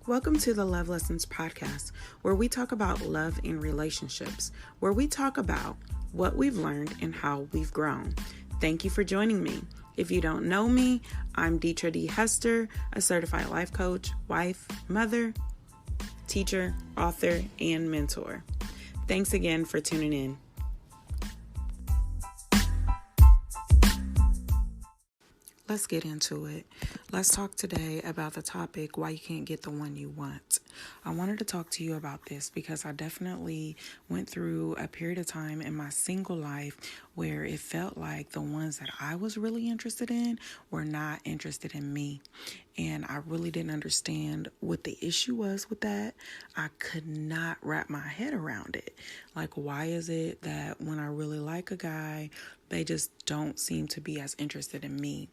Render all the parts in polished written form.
Welcome to the Love Lessons podcast, where we talk about love and relationships, where we talk about what we've learned and how we've grown. Thank you for joining me. If you don't know me, I'm Detra D. Hester, a certified life coach, wife, mother, teacher, author, and mentor. Thanks again for tuning in. Let's get into it. Let's talk today about the topic, why you can't get the one you want. I wanted to talk to you about this because I definitely went through a period of time in my single life where it felt like the ones that I was really interested in were not interested in me. And I really didn't understand what the issue was with that. I could not wrap my head around it. Like, why is it that when I really like a guy, they just don't seem to be as interested in me?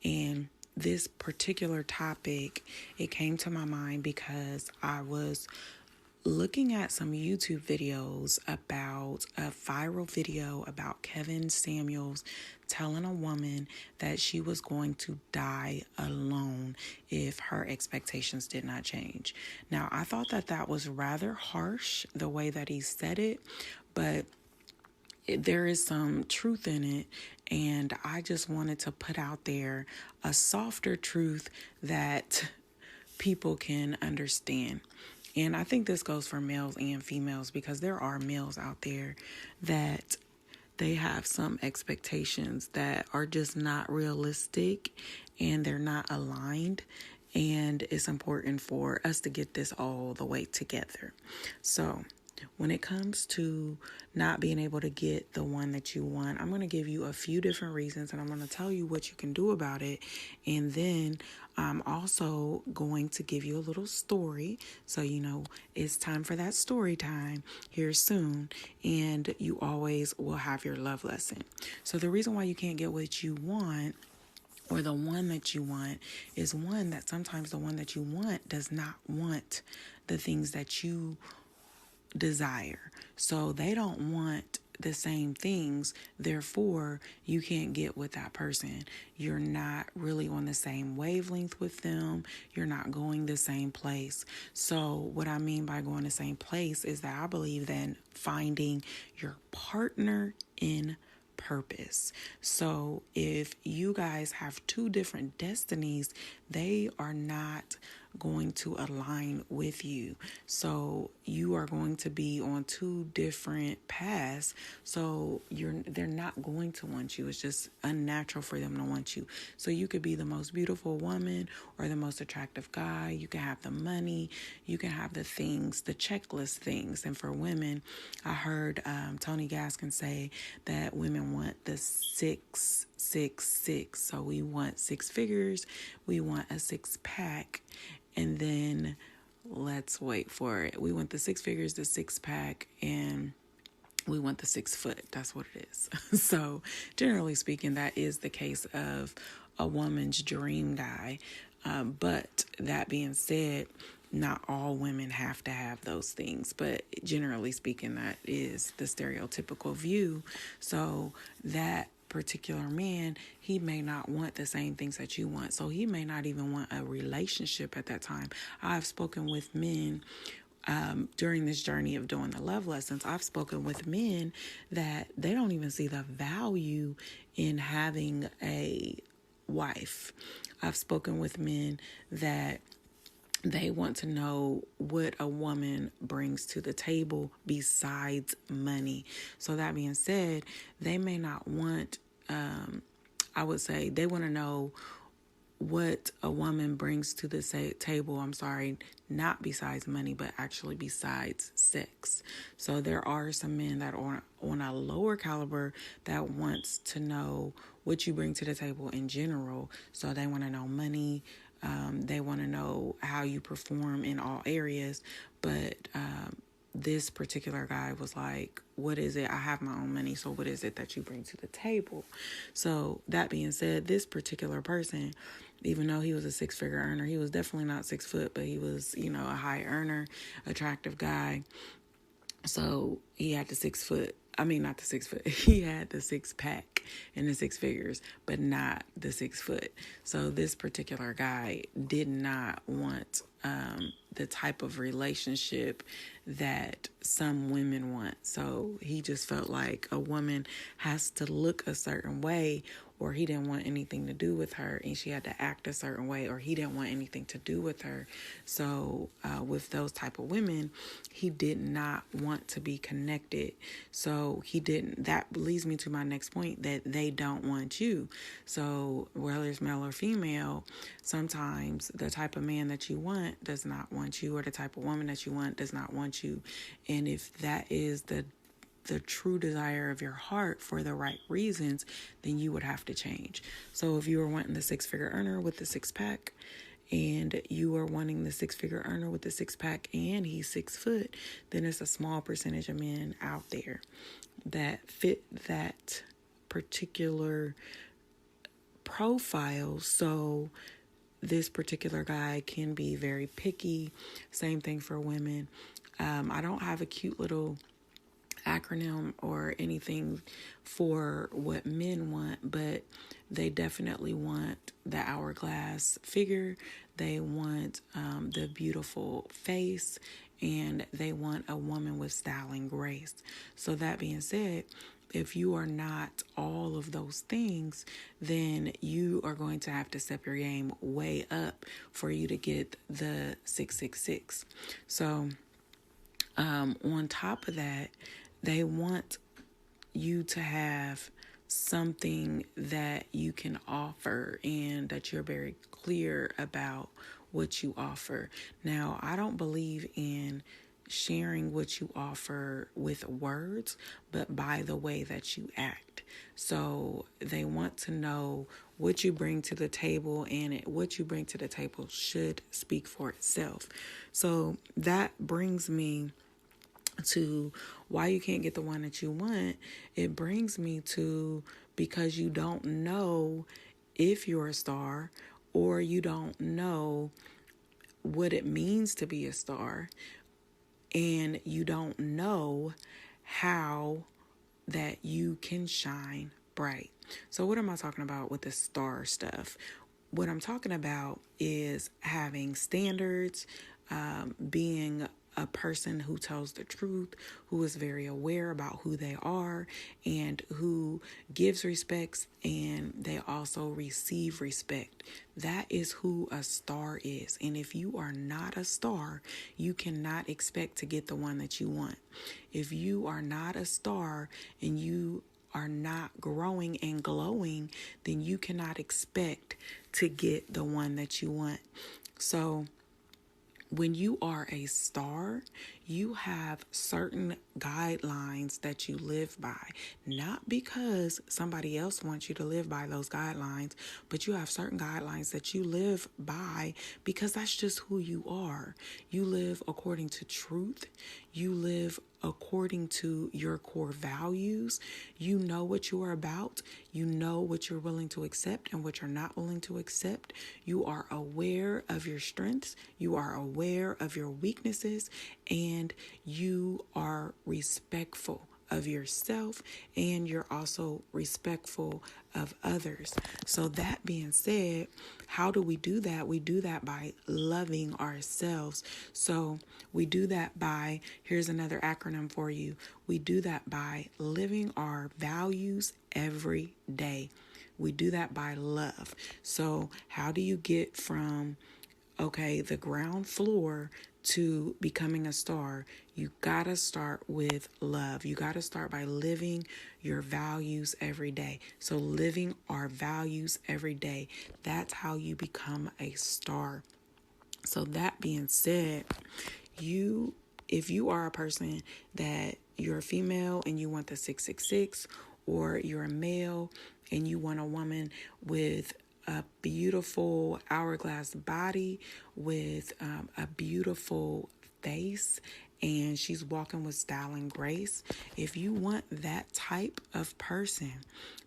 And this particular topic, it came to my mind because I was looking at some YouTube videos about a viral video about Kevin Samuels telling a woman that she was going to die alone if her expectations did not change. Now, I thought that was rather harsh, the way that he said it, but there is some truth in it, and I just wanted to put out there a softer truth that people can understand. And I think this goes for males and females, because there are males out there that they have some expectations that are just not realistic and they're not aligned. And it's important for us to get this all the way together. So when it comes to not being able to get the one that you want, I'm going to give you a few different reasons, and I'm going to tell you what you can do about it. And then I'm also going to give you a little story. So, it's time for that story time here soon. And you always will have your love lesson. So the reason why you can't get what you want, or the one that you want, is one that sometimes the one that you want does not want the things that you desire. So they don't want the same things. Therefore, you can't get with that person. You're not really on the same wavelength with them. You're not going the same place. So what I mean by going the same place is that I believe that finding your partner in purpose. So if you guys have two different destinies, they are not going to align with you. So you are going to be on two different paths. So they're not going to want you. It's just unnatural for them to want you. So you could be the most beautiful woman or the most attractive guy. You can have the money. You can have the things, the checklist things. And for women, I heard Tony Gaskin say that women want the 666. So we want six figures. We want a six pack. And then let's wait for it. We want the six figures, the six pack, and we want the 6 foot. That's what it is. So generally speaking, that is the case of a woman's dream guy. But that being said, not all women have to have those things, but generally speaking, that is the stereotypical view. So that particular man, he may not want the same things that you want. So he may not even want a relationship at that time. I've spoken with men during this journey of doing the love lessons. I've spoken with men that they don't even see the value in having a wife. I've spoken with men that they want to know what a woman brings to the table besides money. So that being said, they may not want, I would say they want to know what a woman brings to the table. Not besides money, but actually besides sex. So there are some men that are on a lower caliber that wants to know what you bring to the table in general. So they want to know money. They want to know how you perform in all areas. But this particular guy was like, what is it? I have my own money. So what is it that you bring to the table? So that being said, this particular person, even though he was a 6-figure earner, he was definitely not 6 foot, but he was, a high earner, attractive guy. So he had the 6 foot I mean, not the 6 foot. He had the six pack and the six figures, but not the 6 foot. So this particular guy did not want the type of relationship that some women want. So he just felt like a woman has to look a certain way, or he didn't want anything to do with her, and she had to act a certain way, or he didn't want anything to do with her. So with those type of women, he did not want to be connected. So he didn't. That leads me to my next point, that they don't want you. So whether it's male or female, sometimes the type of man that you want does not want you, or the type of woman that you want does not want you. And if that is the true desire of your heart for the right reasons, then you would have to change. So if you are wanting the six-figure earner with the six pack, and you are wanting the six-figure earner with the six pack and he's 6 foot, then it's a small percentage of men out there that fit that particular profile. So this particular guy can be very picky. Same thing for women. I don't have a cute little acronym or anything for what men want, but they definitely want the hourglass figure. They want the beautiful face, and they want a woman with style and grace. So that being said, if you are not all of those things, then you are going to have to step your game way up for you to get the 666. So on top of that, they want you to have something that you can offer, and that you're very clear about what you offer. Now, I don't believe in sharing what you offer with words, but by the way that you act. So they want to know what you bring to the table, and what you bring to the table should speak for itself. So that brings me to why you can't get the one that you want. It brings me to, because you don't know if you're a star, or you don't know what it means to be a star, and you don't know how that you can shine bright. So what am I talking about with the star stuff? What I'm talking about is having standards, being a person who tells the truth, who is very aware about who they are, and who gives respects, and they also receive respect. That is who a star is. And if you are not a star, you cannot expect to get the one that you want. If you are not a star and you are not growing and glowing, then you cannot expect to get the one that you want. So when you are a star, you have certain guidelines that you live by, not because somebody else wants you to live by those guidelines, but you have certain guidelines that you live by because that's just who you are. You live according to truth. You live according to your core values. You know what you are about. You know what you're willing to accept and what you're not willing to accept. You are aware of your strengths. You are aware of your weaknesses, and you are respectful of yourself, and you're also respectful of others. So that being said, how do we do that? We do that by loving ourselves. So we do that by, here's another acronym for you. We do that by living our values every day. We do that by love. So how do you get from, the ground floor to becoming a star? You gotta start with love. You gotta start by living your values every day. So living our values every day, that's how you become a star. So that being said, if you are a person that you're a female and you want the 666, or you're a male and you want a woman with a beautiful hourglass body, with a beautiful face and she's walking with style and grace. If you want that type of person,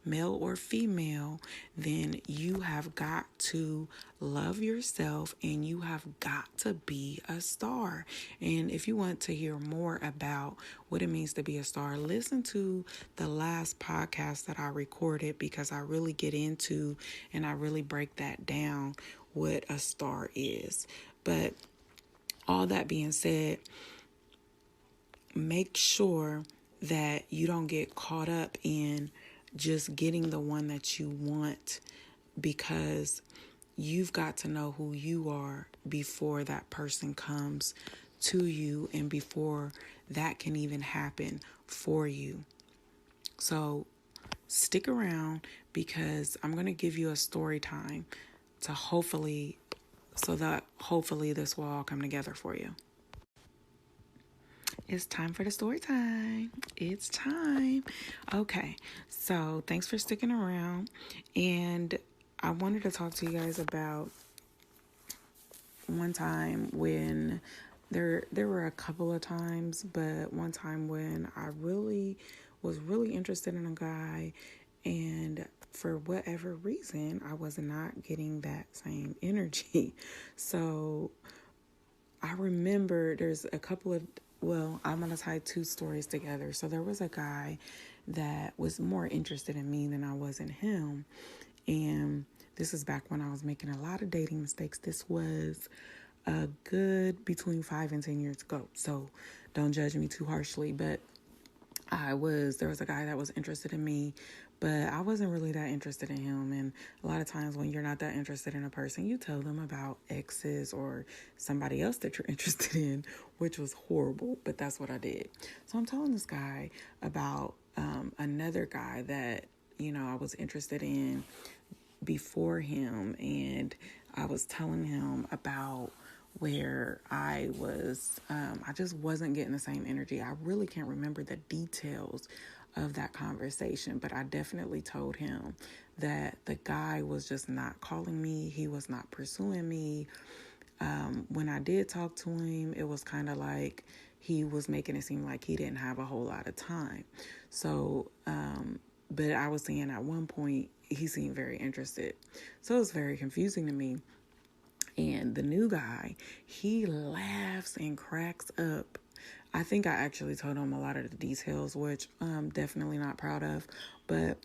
male or female, then you have got to love yourself and you have got to be a star. And if you want to hear more about what it means to be a star, listen to the last podcast that I recorded, because I really get into and I really break that down, what a star is. But all that being said, make sure that you don't get caught up in just getting the one that you want, because you've got to know who you are before that person comes to you and before that can even happen for you. So stick around, because I'm going to give you a story time to hopefully this will all come together for you. It's time for the story time. It's time. Okay, so thanks for sticking around. And I wanted to talk to you guys about one time when there were a couple of times, but one time when I was really interested in a guy, and for whatever reason, I was not getting that same energy. So I remember there's a couple of, I'm going to tie two stories together. So there was a guy that was more interested in me than I was in him. And this is back when I was making a lot of dating mistakes. This was a good between 5 and 10 years ago. So don't judge me too harshly, but there was a guy that was interested in me, but I wasn't really that interested in him. And a lot of times when you're not that interested in a person, you tell them about exes or somebody else that you're interested in, which was horrible, but that's what I did. So I'm telling this guy about another guy that, I was interested in before him. And I was telling him about where I just wasn't getting the same energy. I really can't remember the details of that conversation, but I definitely told him that the guy was just not calling me. He was not pursuing me. When I did talk to him, it was kind of like he was making it seem like he didn't have a whole lot of time. So, but I was saying at one point, he seemed very interested. So it was very confusing to me. And the new guy, he laughs and cracks up. I think I actually told him a lot of the details, which I'm definitely not proud of. But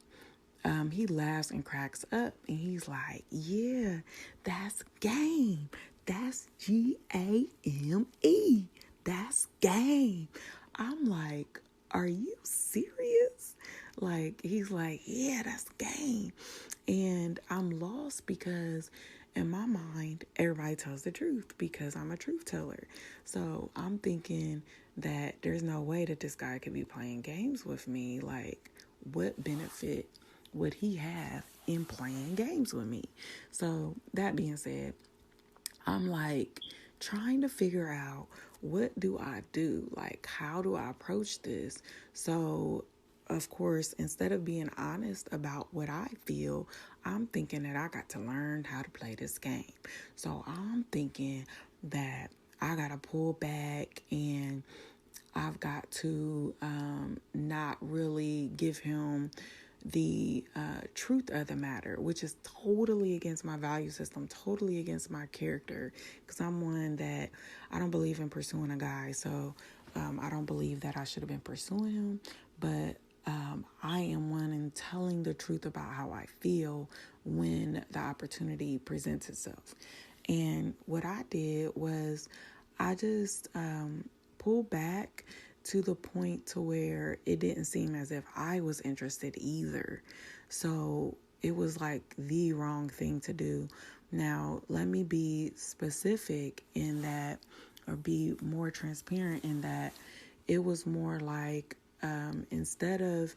he laughs and cracks up. And he's like, yeah, that's game. That's GAME. That's game. I'm like, are you serious? Like, he's like, yeah, that's game. And I'm lost because in my mind, everybody tells the truth because I'm a truth teller. So I'm thinking that there's no way that this guy could be playing games with me. Like, what benefit would he have in playing games with me? So that being said, I'm like trying to figure out, what do I do? Like, how do I approach this? So of course, instead of being honest about what I feel, I'm thinking that I got to learn how to play this game. So I'm thinking that I got to pull back and I've got to not really give him the truth of the matter, which is totally against my value system, totally against my character, because I'm one that I don't believe in pursuing a guy. So I don't believe that I should have been pursuing him, but I am one in telling the truth about how I feel when the opportunity presents itself. And what I did was I just pulled back to the point to where it didn't seem as if I was interested either. So it was like the wrong thing to do. Now, let me be specific in that, or be more transparent in that, it was more like instead of,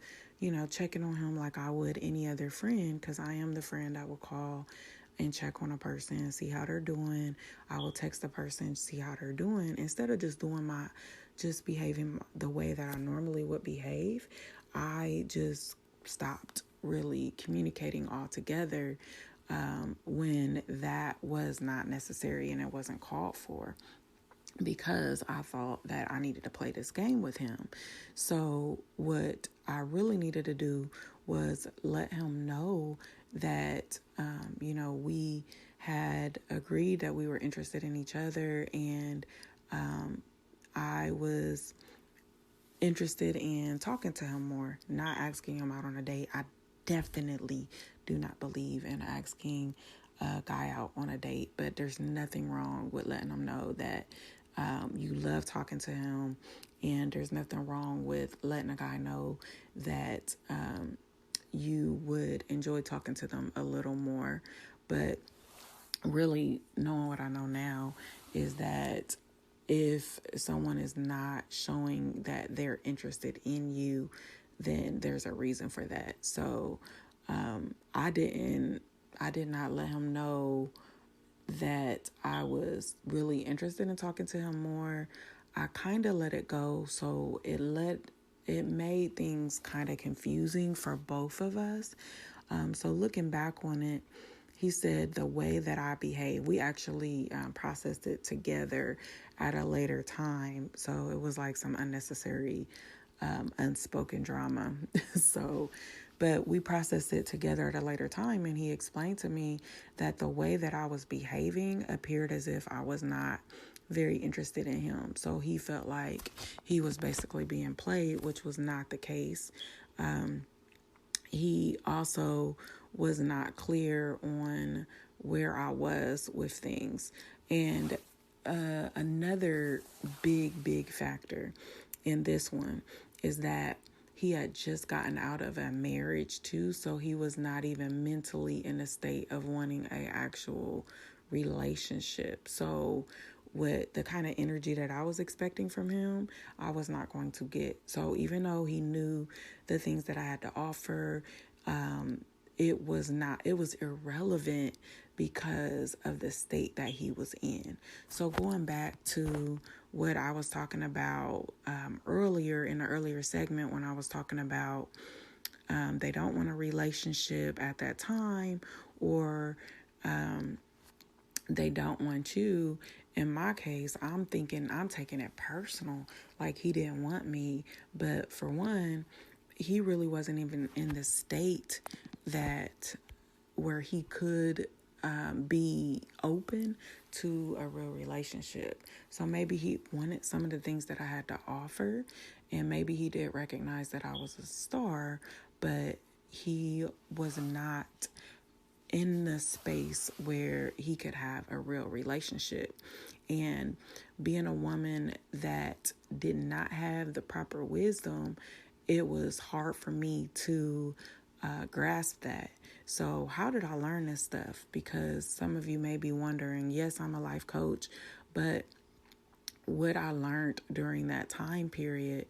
checking on him like I would any other friend, because I am the friend that will call and check on a person, see how they're doing. I will text the person, see how they're doing. Instead of just behaving the way that I normally would behave, I just stopped really communicating altogether when that was not necessary and it wasn't called for. because I thought that I needed to play this game with him. So what I really needed to do was let him know that, we had agreed that we were interested in each other, and I was interested in talking to him more, not asking him out on a date. I definitely do not believe in asking a guy out on a date, but there's nothing wrong with letting him know that you love talking to him, and there's nothing wrong with letting a guy know that you would enjoy talking to them a little more. But really, knowing what I know now is that if someone is not showing that they're interested in you, then there's a reason for that. So I did not let him know that I was really interested in talking to him more. I kind of let it go, so it made things kind of confusing for both of us. So looking back on it, he said the way that I behaved, we actually processed it together at a later time. So it was like some unnecessary unspoken drama. But we processed it together at a later time, and he explained to me that the way that I was behaving appeared as if I was not very interested in him. So he felt like he was basically being played, which was not the case. He also was not clear on where I was with things. And another big factor in this one is that he had just gotten out of a marriage too, so he was not even mentally in a state of wanting an actual relationship. So with the kind of energy that I was expecting from him, I was not going to get. So even though he knew the things that I had to offer, it was irrelevant because of the state that he was in. So going back to what I was talking about earlier in the earlier segment, when I was talking about they don't want a relationship at that time, or they don't want you. In my case, I'm taking it personal, like he didn't want me. But for one, he really wasn't even in the state that where he could be open to a real relationship. So maybe he wanted some of the things that I had to offer, and maybe he did recognize that I was a star, but he was not in the space where he could have a real relationship. And being a woman that did not have the proper wisdom, it was hard for me to grasp that. So how did I learn this stuff? Because some of you may be wondering, yes, I'm a life coach, but what I learned during that time period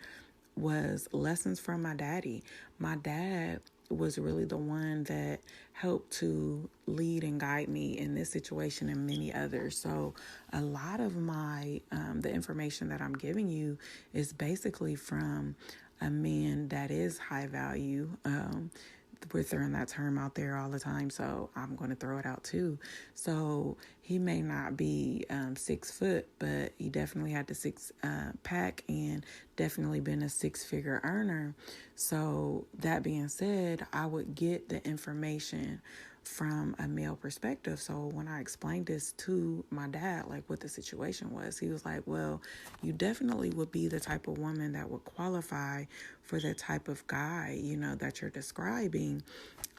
was lessons from my daddy. My dad was really the one that helped to lead and guide me in this situation and many others. So a lot of my the information that I'm giving you is basically from a man that is high value. We're throwing that term out there all the time, so I'm going to throw it out too. So he may not be 6 foot, but he definitely had the six pack, and definitely been a 6-figure earner. So that being said, I would get the information from a male perspective. So when I explained this to my dad, like what the situation was, he was like, well, you definitely would be the type of woman that would qualify for the type of guy, that you're describing.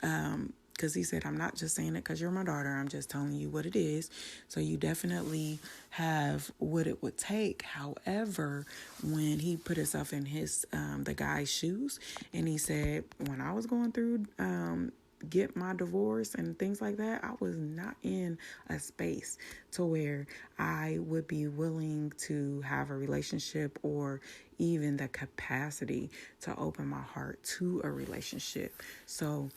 Because he said, I'm not just saying it because you're my daughter. I'm just telling you what it is. So you definitely have what it would take. However, when he put himself in the guy's shoes, and he said, when I was going through get my divorce and things like that, I was not in a space to where I would be willing to have a relationship, or even the capacity to open my heart to a relationship. So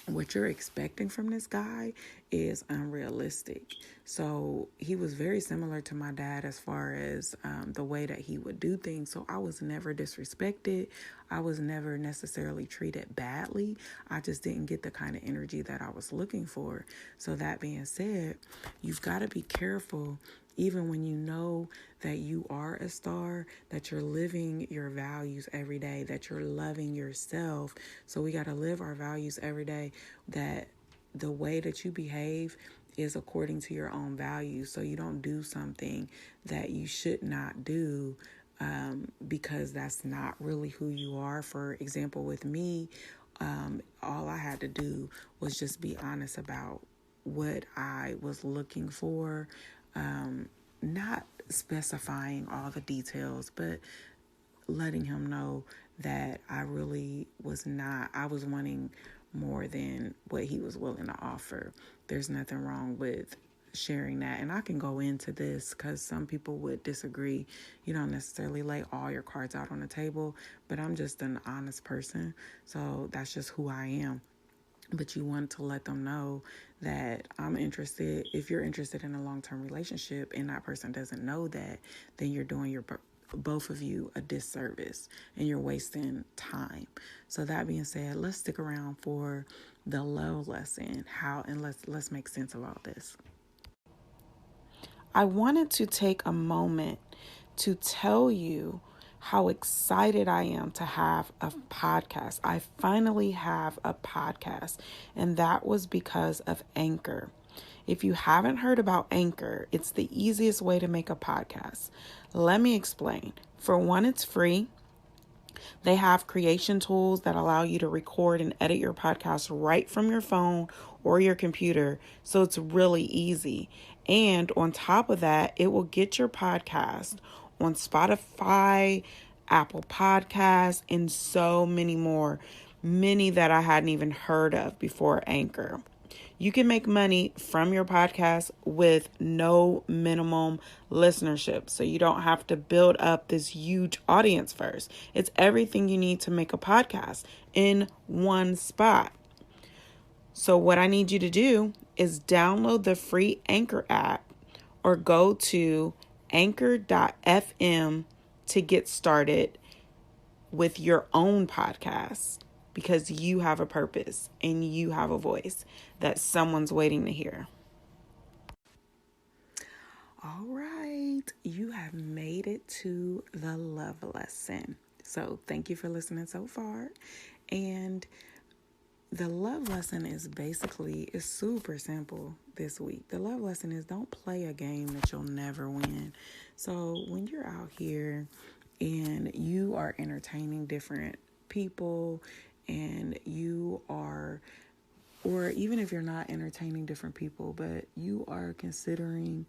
what you're expecting from this guy is unrealistic. So he was very similar to my dad as far as the way that he would do things. So I was never disrespected. I was never necessarily treated badly. I just didn't get the kind of energy that I was looking for. So that being said, you've got to be careful even when you know that you are a star, that you're living your values every day, that you're loving yourself. So we got to live our values every day, that the way that you behave is according to your own values. So you don't do something that you should not do because that's not really who you are. For example, with me, all I had to do was just be honest about what I was looking for, not specifying all the details, but letting him know that I really was not, I was wanting more than what he was willing to offer. There's nothing wrong with sharing that. And I can go into this because some people would disagree. You don't necessarily lay all your cards out on the table, but I'm just an honest person. So that's just who I am. But you want to let them know that I'm interested. If you're interested in a long-term relationship and that person doesn't know that, then you're doing both of you a disservice and you're wasting time. So that being said, let's stick around for the love lesson. Let's make sense of all this. I wanted to take a moment to tell you how excited I am to have a podcast. I finally have a podcast, and that was because of Anchor. If you haven't heard about Anchor, it's the easiest way to make a podcast. Let me explain. For one, it's free. They have creation tools that allow you to record and edit your podcast right from your phone or your computer. So it's really easy. And on top of that, it will get your podcast on Spotify, Apple Podcasts, and so many more. Many that I hadn't even heard of before Anchor. You can make money from your podcast with no minimum listenership. So you don't have to build up this huge audience first. It's everything you need to make a podcast in one spot. So what I need you to do is download the free Anchor app or go to anchor.fm to get started with your own podcast, because you have a purpose and you have a voice that someone's waiting to hear. All right, you have made it to the love lesson. So thank you for listening so far. And the love lesson is super simple this week. The love lesson is don't play a game that you'll never win. So when you're out here and you are entertaining different people and you are, or even if you're not entertaining different people, but you are considering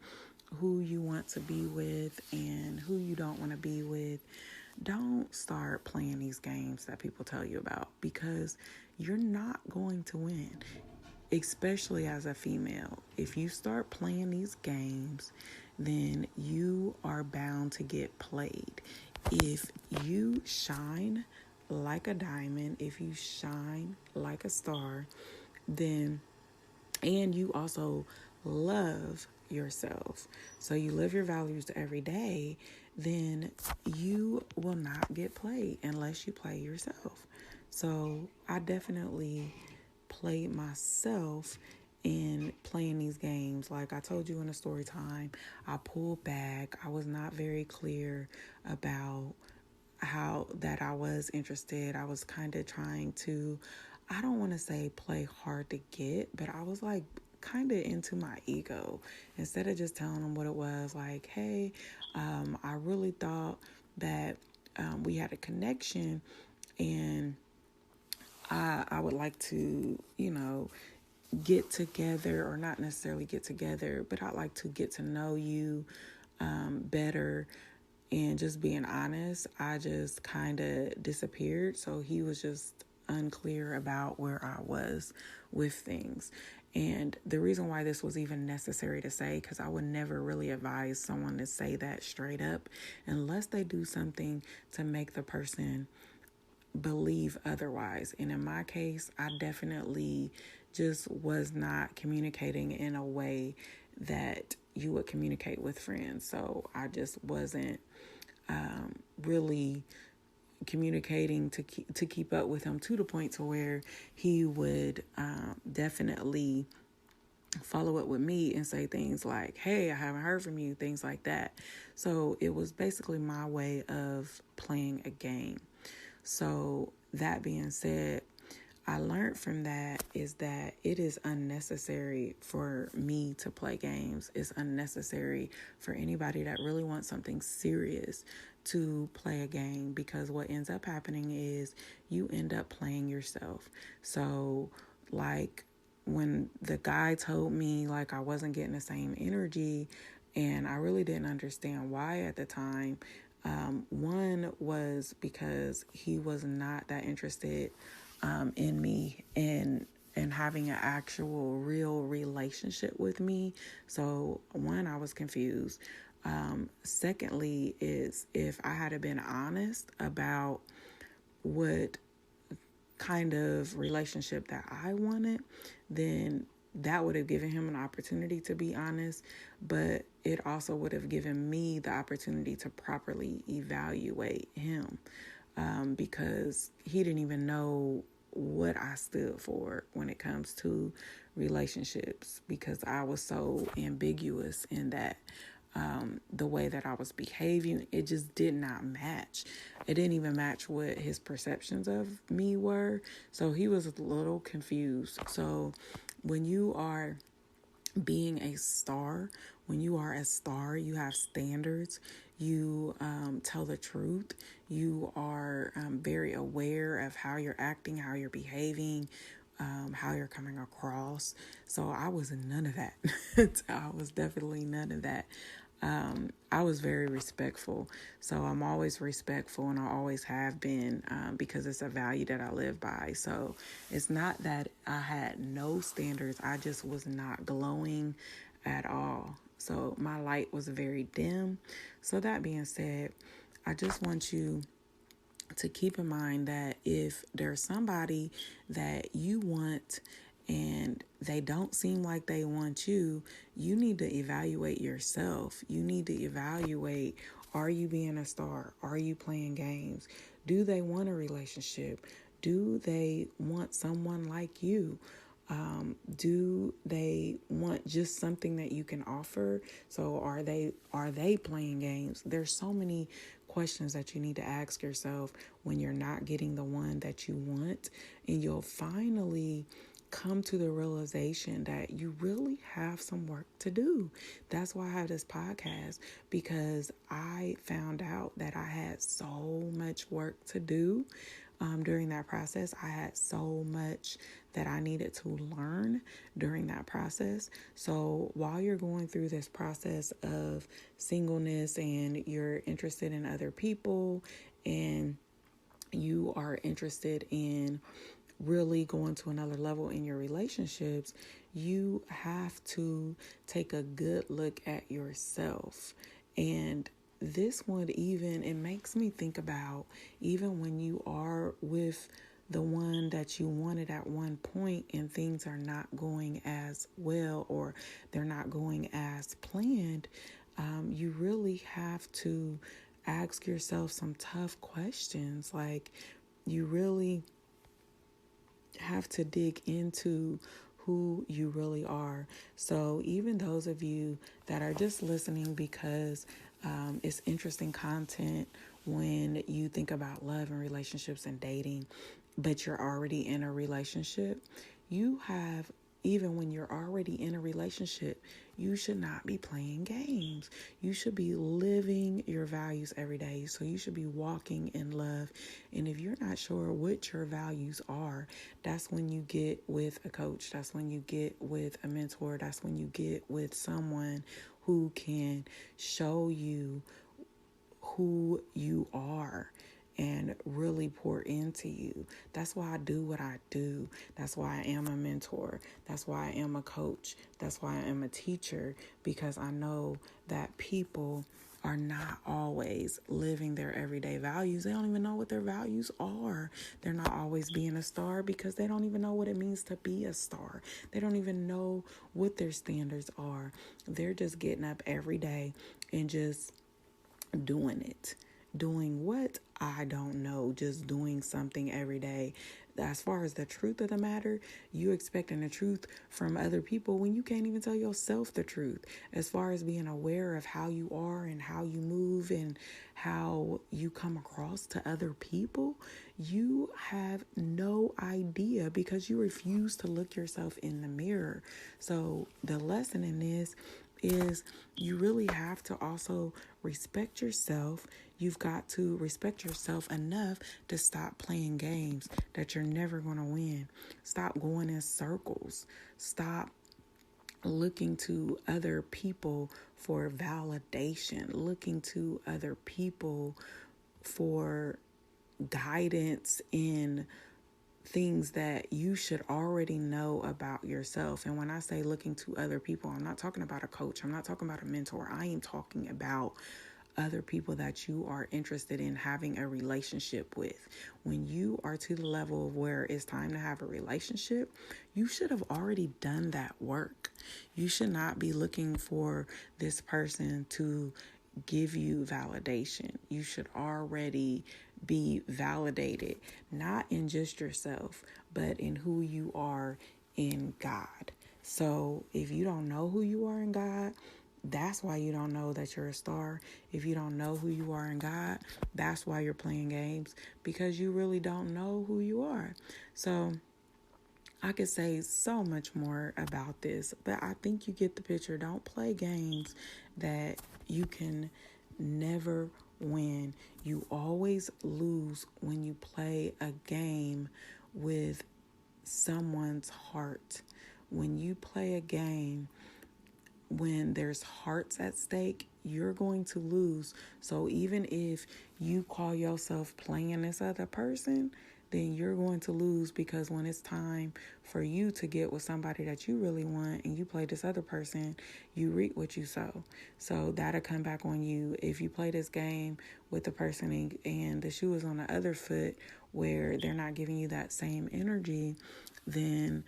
who you want to be with and who you don't want to be with, don't start playing these games that people tell you about, because you're not going to win, especially as a female. If you start playing these games, then you are bound to get played. If you shine like a diamond, if you shine like a star, then, and you also love yourself, so you live your values every day, then you will not get played unless you play yourself. So I definitely played myself in playing these games. Like I told you in the story time, I pulled back. I was not very clear about how that I was interested. I was kind of trying to, I don't want to say play hard to get, but I was like kind of into my ego. Instead of just telling them what it was, like, hey, I really thought that we had a connection, and I would like to, get together, or not necessarily get together, but I'd like to get to know you better. And just being honest, I just kind of disappeared. So he was just unclear about where I was with things. And the reason why this was even necessary to say, because I would never really advise someone to say that straight up unless they do something to make the person believe otherwise. And in my case, I definitely just was not communicating in a way that you would communicate with friends. So I just wasn't really communicating to keep up with him to the point to where he would definitely follow up with me and say things like, hey, I haven't heard from you, things like that. So it was basically my way of playing a game. So that being said, I learned from that is that it is unnecessary for me to play games. It's unnecessary for anybody that really wants something serious to play a game, because what ends up happening is you end up playing yourself. So, like, when the guy told me like I wasn't getting the same energy, and I really didn't understand why at the time. One was because he was not that interested in me and having an actual real relationship with me. So one, I was confused. Secondly, is if I had been honest about what kind of relationship that I wanted, then that would have given him an opportunity to be honest, but it also would have given me the opportunity to properly evaluate him, because he didn't even know what I stood for when it comes to relationships, because I was so ambiguous in that. The way that I was behaving, it just did not match. It didn't even match what his perceptions of me were. So he was a little confused. So when you are being a star, when you are a star, you have standards, you tell the truth, you are very aware of how you're acting, how you're behaving, how you're coming across. So I was none of that. I was definitely none of that. I was very respectful. So I'm always respectful, and I always have been, because it's a value that I live by. So it's not that I had no standards. I just was not glowing at all. So my light was very dim. So that being said, I just want you to keep in mind that if there's somebody that you want and they don't seem like they want you, you need to evaluate yourself. You need to evaluate, are you being a star? Are you playing games? Do they want a relationship? Do they want someone like you? Do they want just something that you can offer? So are they playing games? There's so many questions that you need to ask yourself when you're not getting the one that you want, and you'll finally come to the realization that you really have some work to do. That's why I have this podcast, because I found out that I had so much work to do. During that process, I had so much that I needed to learn during that process. So while you're going through this process of singleness and you're interested in other people and you are interested in really going to another level in your relationships, you have to take a good look at yourself. And this one, even, it makes me think about, even when you are with the one that you wanted at one point and things are not going as well, or they're not going as planned, you really have to ask yourself some tough questions. Like, you really have to dig into who you really are. So even those of you that are just listening because it's interesting content when you think about love and relationships and dating, but you're already in a relationship, you have, even when you're already in a relationship, you should not be playing games. You should be living your values every day. So you should be walking in love. And if you're not sure what your values are, that's when you get with a coach. That's when you get with a mentor. That's when you get with someone who can show you who you are and really pour into you. That's why I do what I do. That's why I am a mentor. That's why I am a coach. That's why I am a teacher, because I know that people are not always living their everyday values. They don't even know what their values are. They're not always being a star because they don't even know what it means to be a star. They don't even know what their standards are. They're just getting up every day and just doing it. Doing what? I don't know. Just doing something every day. as far as the truth of the matter, you expecting the truth from other people when you can't even tell yourself the truth. As far as being aware of how you are and how you move and how you come across to other people, you have no idea because you refuse to look yourself in the mirror. So the lesson in this is you really have to also respect yourself. You've got to respect yourself enough to stop playing games that you're never going to win. Stop going in circles. Stop looking to other people for validation, looking to other people for guidance in things that you should already know about yourself. And when I say looking to other people, I'm not talking about a coach. I'm not talking about a mentor. I am talking about other people that you are interested in having a relationship with. When you are to the level of where it's time to have a relationship, you should have already done that work. You should not be looking for this person to give you validation. You should already be validated, not in just yourself, but in who you are in God. So if you don't know who you are in God, that's why you don't know that you're a star. If you don't know who you are in God, that's why you're playing games, because you really don't know who you are. So I could say so much more about this, but I think you get the picture. Don't play games that you can never win. You always lose when you play a game with someone's heart. When you play a game when there's hearts at stake, you're going to lose. So even if you call yourself playing this other person, then you're going to lose, because when it's time for you to get with somebody that you really want and you play this other person, you reap what you sow. So that'll come back on you. If you play this game with the person and the shoe is on the other foot where they're not giving you that same energy, then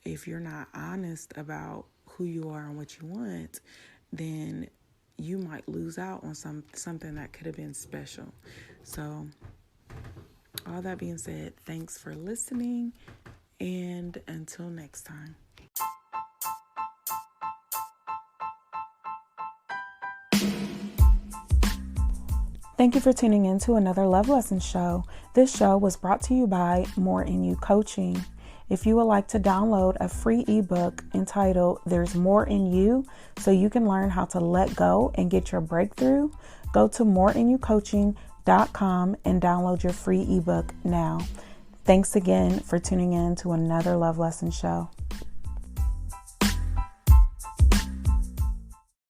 if you're not honest about who you are and what you want, then you might lose out on something that could have been special. So all that being said, thanks for listening, and until next time. Thank you for tuning in to another Love Lesson show. This show was brought to you by More in You Coaching. If you would like to download a free ebook entitled There's More in You, so you can learn how to let go and get your breakthrough, go to moreinyoucoaching.com and download your free ebook now. Thanks again for tuning in to another Love Lesson show.